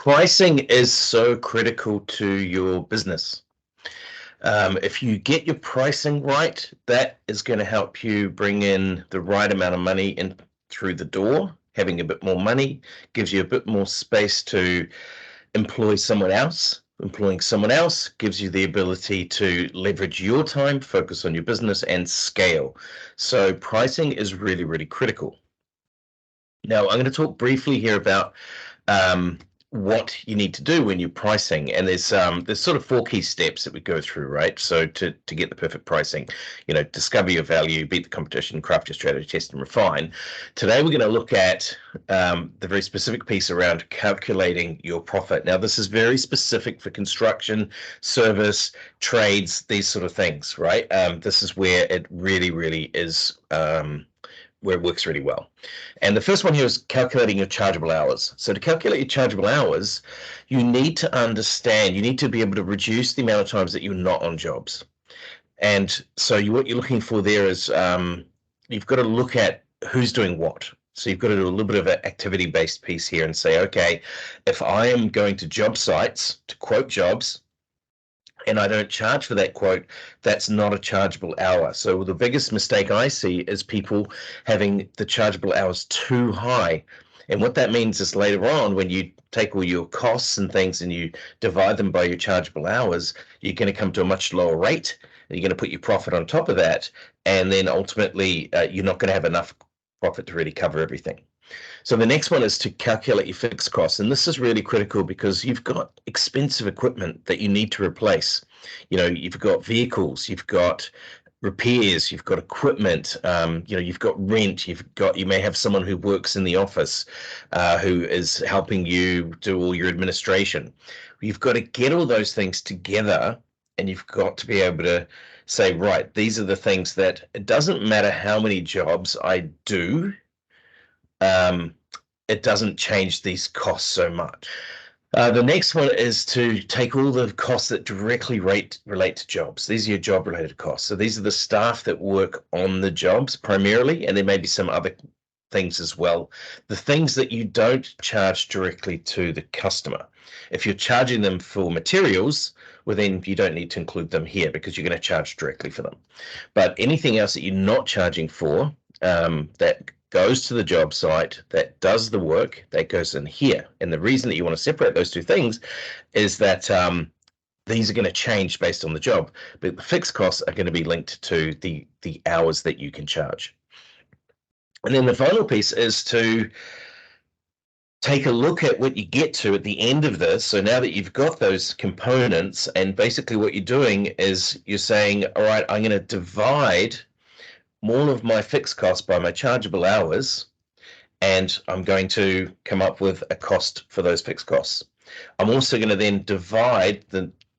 Pricing is so critical to your business. If you get your pricing right, that is going to help you bring in the right amount of money in through the door. Having a bit more money gives you a bit more space to employ someone else. Employing someone else gives you the ability to leverage your time, focus on your business, and scale. So pricing is really, really critical. Now, I'm going to talk briefly here about um, what you need to do when you're pricing, and there's sort of four key steps that we go through, right? So to get the perfect pricing, discover your value, beat the competition, craft your strategy, test and refine. Today we're going to look at the very specific piece around calculating your profit. Now, this is very specific for construction, service, trades, these sort of things, right? This is where it really, really is. Where it works really well. And the first one here is calculating your chargeable hours. So to calculate your chargeable hours, you need to understand, you need to be able to reduce the amount of times that you're not on jobs. And so what you're looking for there is you've got to look at who's doing what. So you've got to do a little bit of an activity-based piece here and say, okay, if I am going to job sites to quote jobs, and I don't charge for that quote, that's not a chargeable hour. So the biggest mistake I see is people having the chargeable hours too high. And what that means is later on, when you take all your costs and things and you divide them by your chargeable hours, you're going to come to a much lower rate. And you're going to put your profit on top of that. And then ultimately, you're not going to have enough profit to really cover everything. So the next one is to calculate your fixed costs. And this is really critical because you've got expensive equipment that you need to replace. You've got vehicles, you've got repairs, you've got equipment, you've got rent, you may have someone who works in the office who is helping you do all your administration. You've got to get all those things together, and you've got to be able to say, right, these are the things that it doesn't matter how many jobs I do, it doesn't change these costs so much. The next one is to take all the costs that directly relate to jobs. These are your job-related costs. So these are the staff that work on the jobs primarily, and there may be some other things as well. The things that you don't charge directly to the customer. If you're charging them for materials, well, then you don't need to include them here because you're going to charge directly for them. But anything else that you're not charging for, that goes to the job site, that does the work, that goes in here. And the reason that you want to separate those two things is that these are going to change based on the job, but the fixed costs are going to be linked to the hours that you can charge. And then the final piece is to take a look at what you get to at the end of this. So now that you've got those components, and basically what you're doing is you're saying, all right, I'm going to divide all of my fixed costs by my chargeable hours, and I'm going to come up with a cost for those fixed costs. I'm also going to then divide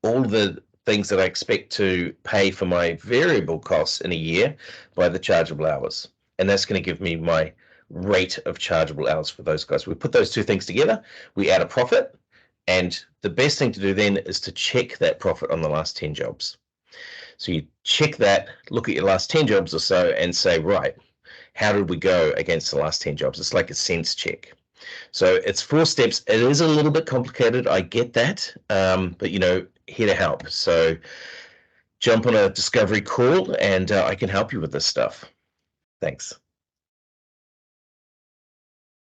all the things that I expect to pay for my variable costs in a year by the chargeable hours. And that's going to give me my rate of chargeable hours for those guys. We put those two things together, we add a profit, and the best thing to do then is to check that profit on the last 10 jobs. So you check that, look at your last 10 jobs or so and say, right, how did we go against the last 10 jobs? It's like a sense check. So it's 4 steps. It is a little bit complicated. I get that, but here to help. So jump on a discovery call and I can help you with this stuff. Thanks.